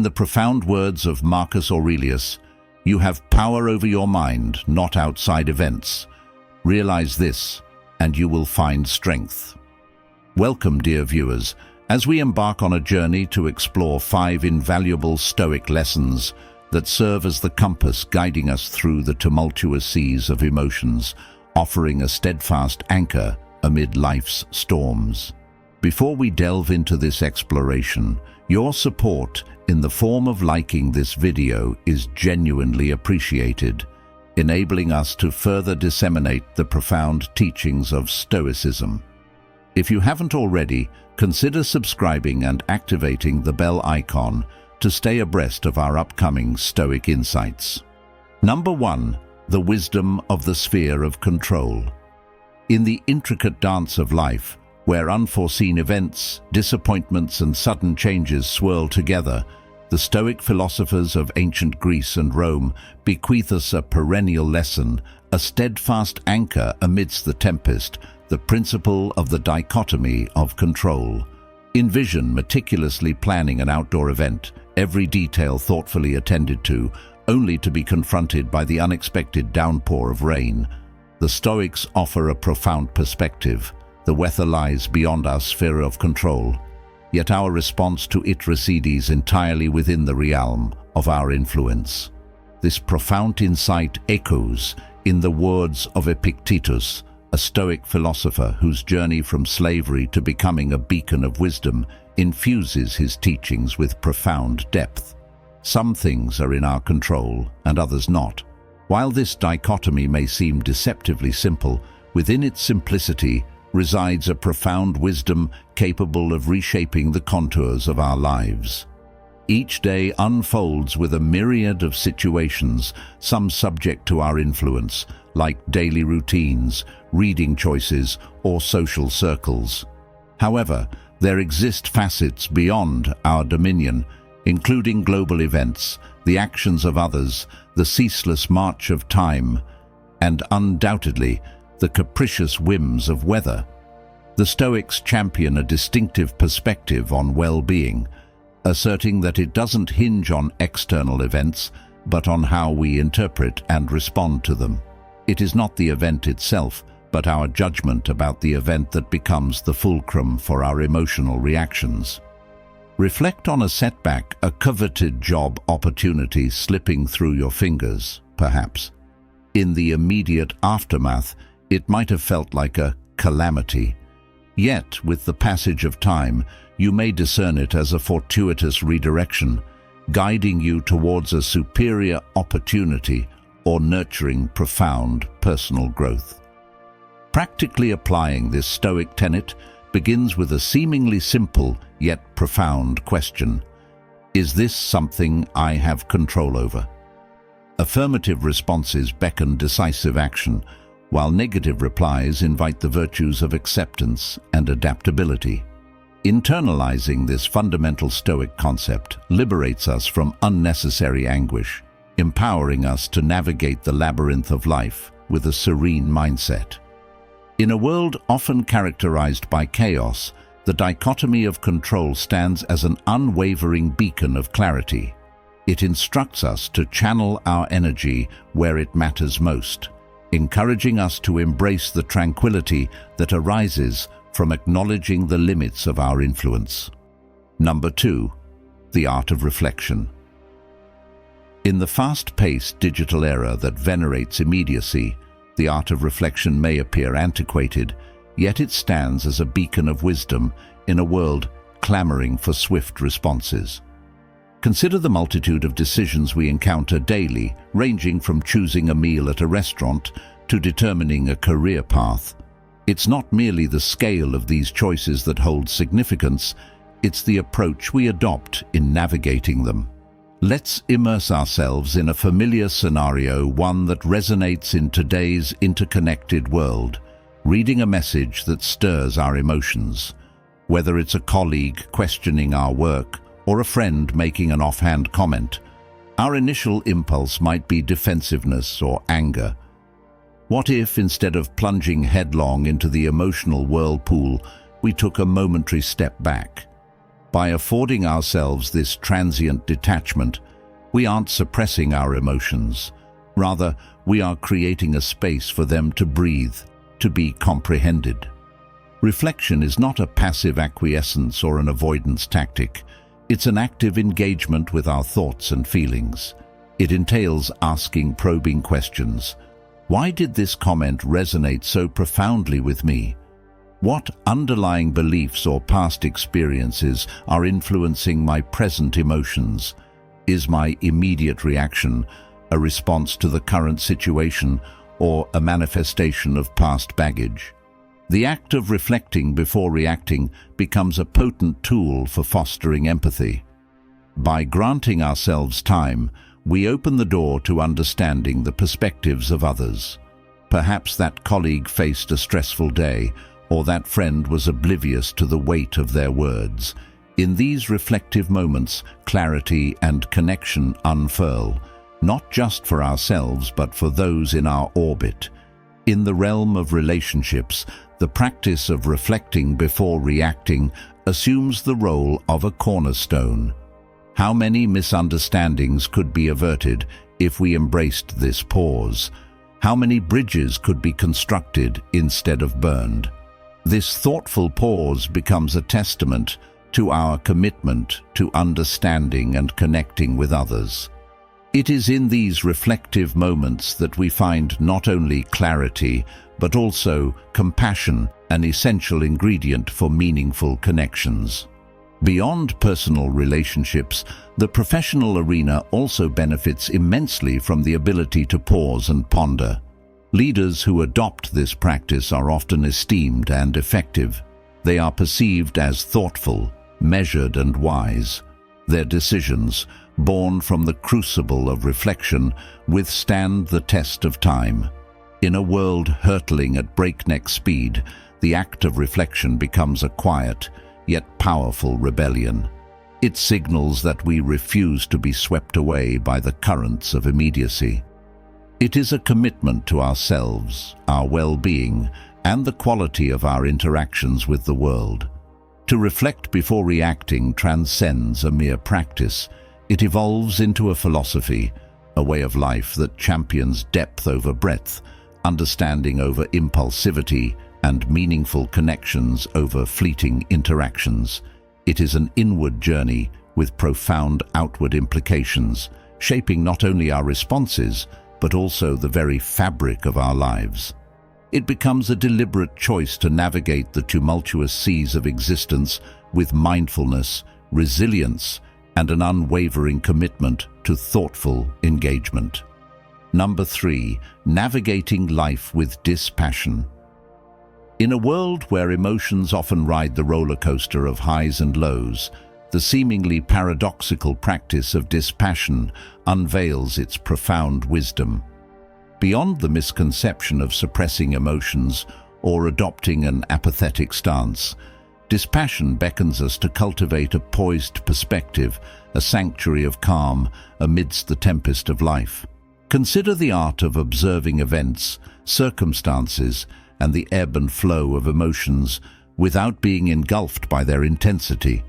In the profound words of Marcus Aurelius, "You have power over your mind, not outside events. Realize this, and you will find strength." Welcome, dear viewers, as we embark on a journey to explore 5 invaluable Stoic lessons that serve as the compass guiding us through the tumultuous seas of emotions, offering a steadfast anchor amid life's storms. Before we delve into this exploration, your support in the form of liking this video is genuinely appreciated, enabling us to further disseminate the profound teachings of Stoicism. If you haven't already, consider subscribing and activating the bell icon to stay abreast of our upcoming Stoic insights. Number 1. The wisdom of the sphere of control. In the intricate dance of life, where unforeseen events, disappointments, and sudden changes swirl together, the Stoic philosophers of ancient Greece and Rome bequeath us a perennial lesson, a steadfast anchor amidst the tempest, the principle of the dichotomy of control. Envision meticulously planning an outdoor event, every detail thoughtfully attended to, only to be confronted by the unexpected downpour of rain. The Stoics offer a profound perspective. The weather lies beyond our sphere of control, yet our response to it resides entirely within the realm of our influence. This profound insight echoes in the words of Epictetus, a Stoic philosopher whose journey from slavery to becoming a beacon of wisdom infuses his teachings with profound depth. Some things are in our control and others not. While this dichotomy may seem deceptively simple, within its simplicity resides a profound wisdom capable of reshaping the contours of our lives. Each day unfolds with a myriad of situations, some subject to our influence, like daily routines, reading choices, or social circles. However, there exist facets beyond our dominion, including global events, the actions of others, the ceaseless march of time, and undoubtedly, the capricious whims of weather. The Stoics champion a distinctive perspective on well-being, asserting that it doesn't hinge on external events, but on how we interpret and respond to them. It is not the event itself, but our judgment about the event that becomes the fulcrum for our emotional reactions. Reflect on a setback, a coveted job opportunity slipping through your fingers, perhaps. In the immediate aftermath, it might have felt like a calamity. Yet, with the passage of time, you may discern it as a fortuitous redirection, guiding you towards a superior opportunity or nurturing profound personal growth. Practically applying this Stoic tenet begins with a seemingly simple yet profound question: is this something I have control over? Affirmative responses beckon decisive action, while negative replies invite the virtues of acceptance and adaptability. Internalizing this fundamental Stoic concept liberates us from unnecessary anguish, empowering us to navigate the labyrinth of life with a serene mindset. In a world often characterized by chaos, the dichotomy of control stands as an unwavering beacon of clarity. It instructs us to channel our energy where it matters most, encouraging us to embrace the tranquility that arises from acknowledging the limits of our influence. Number 2. The art of reflection. In the fast-paced digital era that venerates immediacy, the art of reflection may appear antiquated, yet it stands as a beacon of wisdom in a world clamoring for swift responses. Consider the multitude of decisions we encounter daily, ranging from choosing a meal at a restaurant to determining a career path. It's not merely the scale of these choices that holds significance, it's the approach we adopt in navigating them. Let's immerse ourselves in a familiar scenario, one that resonates in today's interconnected world, reading a message that stirs our emotions. Whether it's a colleague questioning our work or a friend making an offhand comment, our initial impulse might be defensiveness or anger. What if, instead of plunging headlong into the emotional whirlpool, we took a momentary step back? By affording ourselves this transient detachment, we aren't suppressing our emotions. Rather, we are creating a space for them to breathe, to be comprehended. Reflection is not a passive acquiescence or an avoidance tactic. It's an active engagement with our thoughts and feelings. It entails asking probing questions. Why did this comment resonate so profoundly with me? What underlying beliefs or past experiences are influencing my present emotions? Is my immediate reaction a response to the current situation or a manifestation of past baggage? The act of reflecting before reacting becomes a potent tool for fostering empathy. By granting ourselves time, we open the door to understanding the perspectives of others. Perhaps that colleague faced a stressful day, or that friend was oblivious to the weight of their words. In these reflective moments, clarity and connection unfurl, not just for ourselves but for those in our orbit. In the realm of relationships, the practice of reflecting before reacting assumes the role of a cornerstone. How many misunderstandings could be averted if we embraced this pause? How many bridges could be constructed instead of burned? This thoughtful pause becomes a testament to our commitment to understanding and connecting with others. It is in these reflective moments that we find not only clarity, but also compassion, an essential ingredient for meaningful connections. Beyond personal relationships, the professional arena also benefits immensely from the ability to pause and ponder. Leaders who adopt this practice are often esteemed and effective. They are perceived as thoughtful, measured, and wise. Their decisions, born from the crucible of reflection, withstand the test of time. In a world hurtling at breakneck speed, the act of reflection becomes a quiet, yet powerful rebellion. It signals that we refuse to be swept away by the currents of immediacy. It is a commitment to ourselves, our well-being, and the quality of our interactions with the world. To reflect before reacting transcends a mere practice. It evolves into a philosophy, a way of life that champions depth over breadth, understanding over impulsivity, and meaningful connections over fleeting interactions. It is an inward journey with profound outward implications, shaping not only our responses, but also the very fabric of our lives. It becomes a deliberate choice to navigate the tumultuous seas of existence with mindfulness, resilience, and an unwavering commitment to thoughtful engagement. Number 3, navigating life with dispassion. In a world where emotions often ride the roller coaster of highs and lows, the seemingly paradoxical practice of dispassion unveils its profound wisdom. Beyond the misconception of suppressing emotions or adopting an apathetic stance, dispassion beckons us to cultivate a poised perspective, a sanctuary of calm amidst the tempest of life. Consider the art of observing events, circumstances, and the ebb and flow of emotions without being engulfed by their intensity.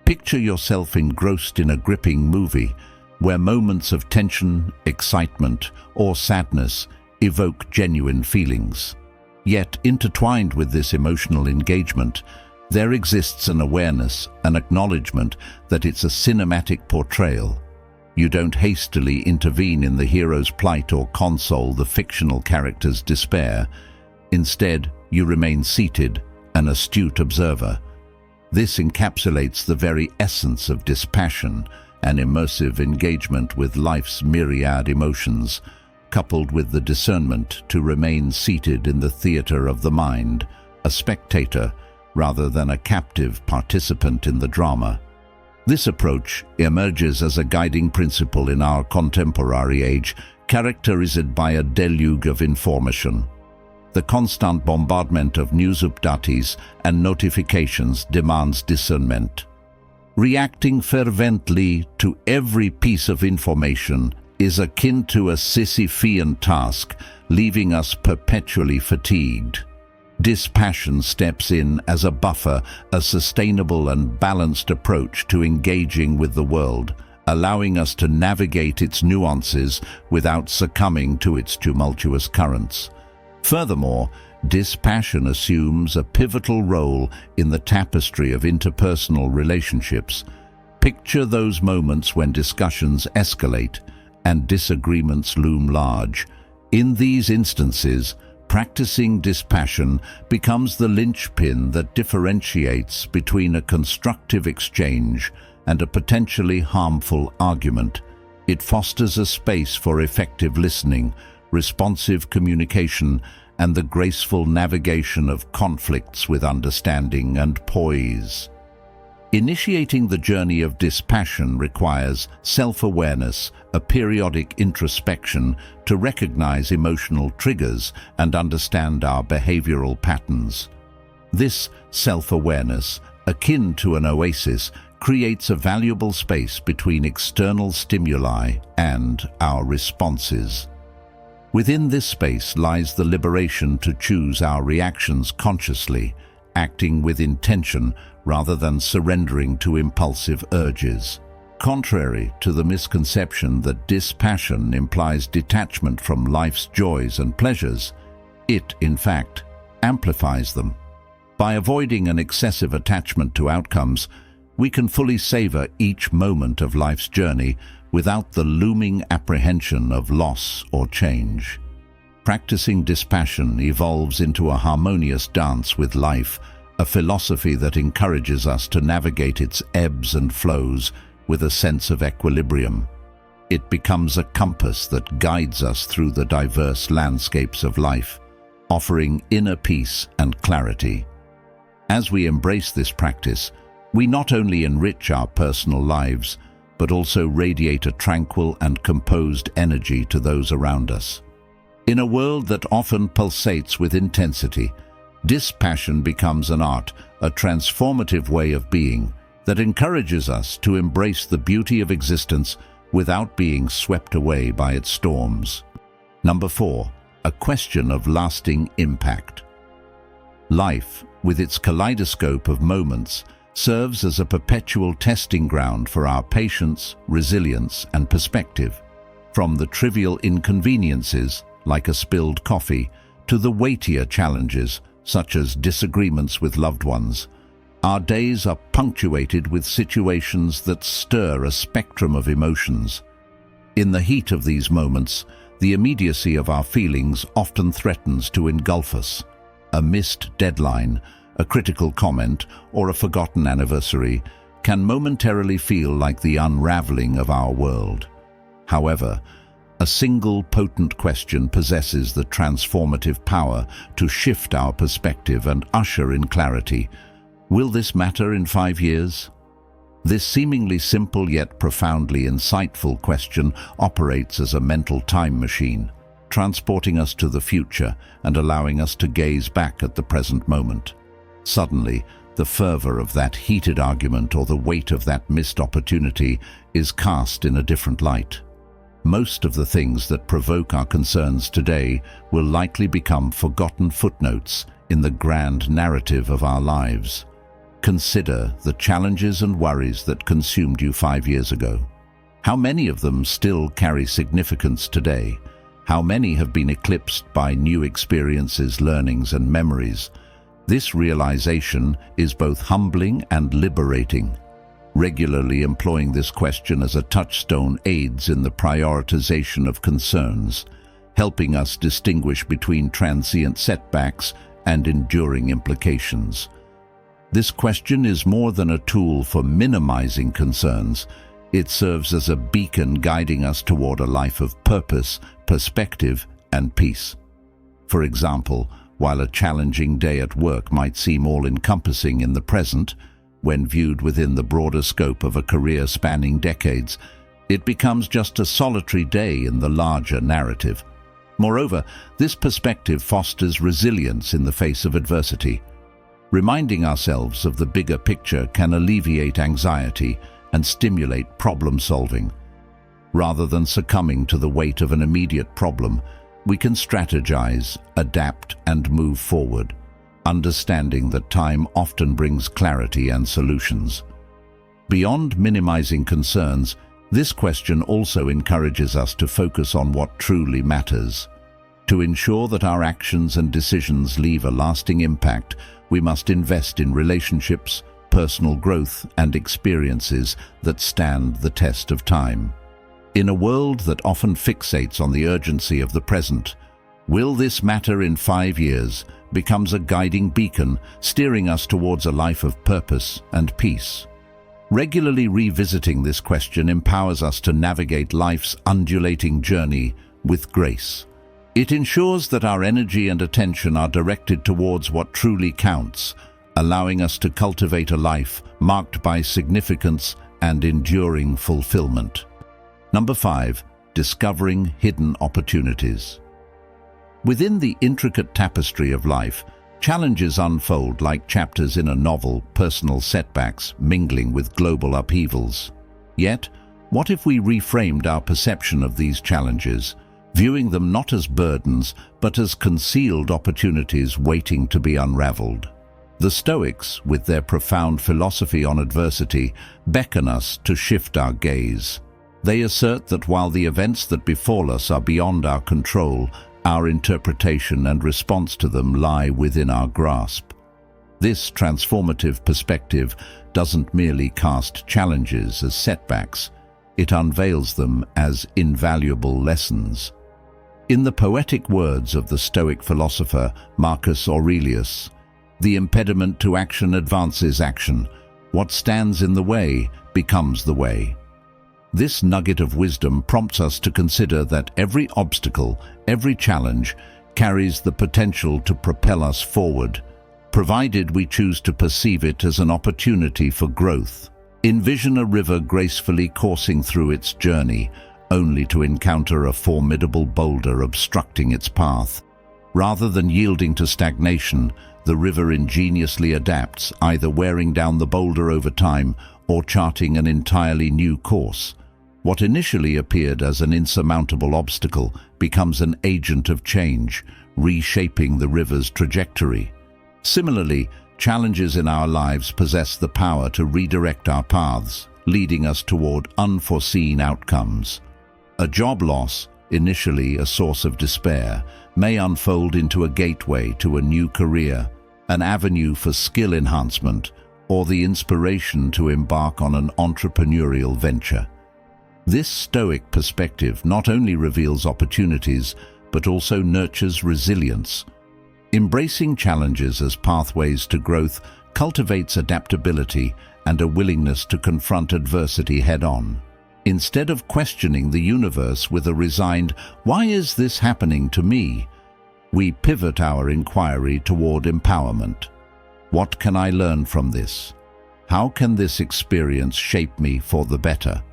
Picture yourself engrossed in a gripping movie where moments of tension, excitement, or sadness evoke genuine feelings. Yet, intertwined with this emotional engagement, there exists an awareness, an acknowledgement that it's a cinematic portrayal. You don't hastily intervene in the hero's plight or console the fictional character's despair. Instead, you remain seated, an astute observer. This encapsulates the very essence of dispassion, an immersive engagement with life's myriad emotions, coupled with the discernment to remain seated in the theater of the mind, a spectator rather than a captive participant in the drama. This approach emerges as a guiding principle in our contemporary age, characterized by a deluge of information. The constant bombardment of news updates and notifications demands discernment. Reacting fervently to every piece of information is akin to a Sisyphean task, leaving us perpetually fatigued. Dispassion steps in as a buffer, a sustainable and balanced approach to engaging with the world, allowing us to navigate its nuances without succumbing to its tumultuous currents. Furthermore, dispassion assumes a pivotal role in the tapestry of interpersonal relationships. Picture those moments when discussions escalate and disagreements loom large. In these instances, practicing dispassion becomes the linchpin that differentiates between a constructive exchange and a potentially harmful argument. It fosters a space for effective listening, responsive communication, and the graceful navigation of conflicts with understanding and poise. Initiating the journey of dispassion requires self-awareness, a periodic introspection to recognize emotional triggers and understand our behavioral patterns. This self-awareness, akin to an oasis, creates a valuable space between external stimuli and our responses. Within this space lies the liberation to choose our reactions consciously, acting with intention rather than surrendering to impulsive urges. Contrary to the misconception that dispassion implies detachment from life's joys and pleasures, it, in fact, amplifies them. By avoiding an excessive attachment to outcomes, we can fully savor each moment of life's journey without the looming apprehension of loss or change. Practicing dispassion evolves into a harmonious dance with life, a philosophy that encourages us to navigate its ebbs and flows with a sense of equilibrium. It becomes a compass that guides us through the diverse landscapes of life, offering inner peace and clarity. As we embrace this practice, we not only enrich our personal lives, but also radiate a tranquil and composed energy to those around us. In a world that often pulsates with intensity, dispassion becomes an art, a transformative way of being that encourages us to embrace the beauty of existence without being swept away by its storms. Number 4, a question of lasting impact. Life, with its kaleidoscope of moments, serves as a perpetual testing ground for our patience, resilience, and perspective. From the trivial inconveniences, like a spilled coffee, to the weightier challenges, such as disagreements with loved ones, our days are punctuated with situations that stir a spectrum of emotions. In the heat of these moments, the immediacy of our feelings often threatens to engulf us. A missed deadline, a critical comment, or a forgotten anniversary can momentarily feel like the unraveling of our world. However, a single potent question possesses the transformative power to shift our perspective and usher in clarity. Will this matter in 5 years? This seemingly simple yet profoundly insightful question operates as a mental time machine, transporting us to the future and allowing us to gaze back at the present moment. Suddenly, the fervor of that heated argument or the weight of that missed opportunity is cast in a different light. Most of the things that provoke our concerns today will likely become forgotten footnotes in the grand narrative of our lives. Consider the challenges and worries that consumed you 5 years ago. How many of them still carry significance today? How many have been eclipsed by new experiences, learnings, and memories? This realization is both humbling and liberating. Regularly employing this question as a touchstone aids in the prioritization of concerns, helping us distinguish between transient setbacks and enduring implications. This question is more than a tool for minimizing concerns. It serves as a beacon guiding us toward a life of purpose, perspective, and peace. For example, while a challenging day at work might seem all-encompassing in the present, when viewed within the broader scope of a career spanning decades, it becomes just a solitary day in the larger narrative. Moreover, this perspective fosters resilience in the face of adversity. Reminding ourselves of the bigger picture can alleviate anxiety and stimulate problem-solving. Rather than succumbing to the weight of an immediate problem, we can strategize, adapt, and move forward. understanding that time often brings clarity and solutions. Beyond minimizing concerns, this question also encourages us to focus on what truly matters. To ensure that our actions and decisions leave a lasting impact, we must invest in relationships, personal growth, and experiences that stand the test of time. In a world that often fixates on the urgency of the present, will this matter in 5 years becomes a guiding beacon, steering us towards a life of purpose and peace. Regularly revisiting this question empowers us to navigate life's undulating journey with grace. It ensures that our energy and attention are directed towards what truly counts, allowing us to cultivate a life marked by significance and enduring fulfillment. Number 5. Discovering hidden opportunities. Within the intricate tapestry of life, challenges unfold like chapters in a novel, personal setbacks mingling with global upheavals. Yet, what if we reframed our perception of these challenges, viewing them not as burdens, but as concealed opportunities waiting to be unraveled? The Stoics, with their profound philosophy on adversity, beckon us to shift our gaze. They assert that while the events that befall us are beyond our control, our interpretation and response to them lie within our grasp. This transformative perspective doesn't merely cast challenges as setbacks, it unveils them as invaluable lessons. In the poetic words of the Stoic philosopher Marcus Aurelius, "The impediment to action advances action. What stands in the way becomes the way." This nugget of wisdom prompts us to consider that every obstacle, every challenge, carries the potential to propel us forward, provided we choose to perceive it as an opportunity for growth. Envision a river gracefully coursing through its journey, only to encounter a formidable boulder obstructing its path. Rather than yielding to stagnation, the river ingeniously adapts, either wearing down the boulder over time or charting an entirely new course. What initially appeared as an insurmountable obstacle becomes an agent of change, reshaping the river's trajectory. Similarly, challenges in our lives possess the power to redirect our paths, leading us toward unforeseen outcomes. A job loss, initially a source of despair, may unfold into a gateway to a new career, an avenue for skill enhancement, or the inspiration to embark on an entrepreneurial venture. This Stoic perspective not only reveals opportunities, but also nurtures resilience. Embracing challenges as pathways to growth cultivates adaptability and a willingness to confront adversity head-on. Instead of questioning the universe with a resigned, "Why is this happening to me?" we pivot our inquiry toward empowerment. What can I learn from this? How can this experience shape me for the better?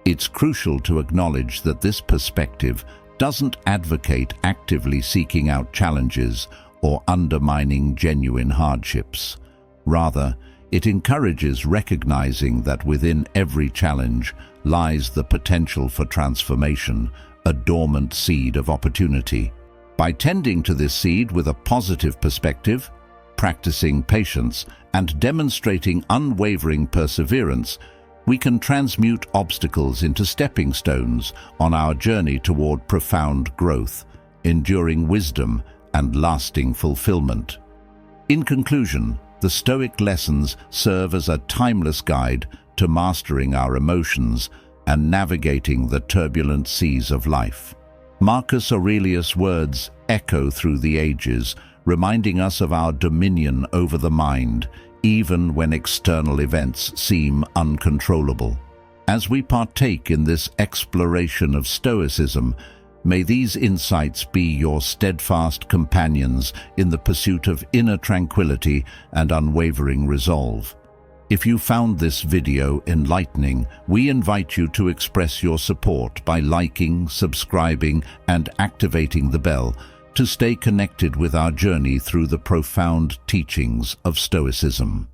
It's crucial to acknowledge that this perspective doesn't advocate actively seeking out challenges or undermining genuine hardships. Rather, it encourages recognizing that within every challenge lies the potential for transformation, a dormant seed of opportunity. By tending to this seed with a positive perspective, practicing patience, and demonstrating unwavering perseverance, we can transmute obstacles into stepping stones on our journey toward profound growth, enduring wisdom, and lasting fulfillment. In conclusion, the Stoic lessons serve as a timeless guide to mastering our emotions and navigating the turbulent seas of life. Marcus Aurelius' words echo through the ages, reminding us of our dominion over the mind, even when external events seem uncontrollable. As we partake in this exploration of Stoicism, may these insights be your steadfast companions in the pursuit of inner tranquility and unwavering resolve. If you found this video enlightening, we invite you to express your support by liking, subscribing, and activating the bell to stay connected with our journey through the profound teachings of Stoicism.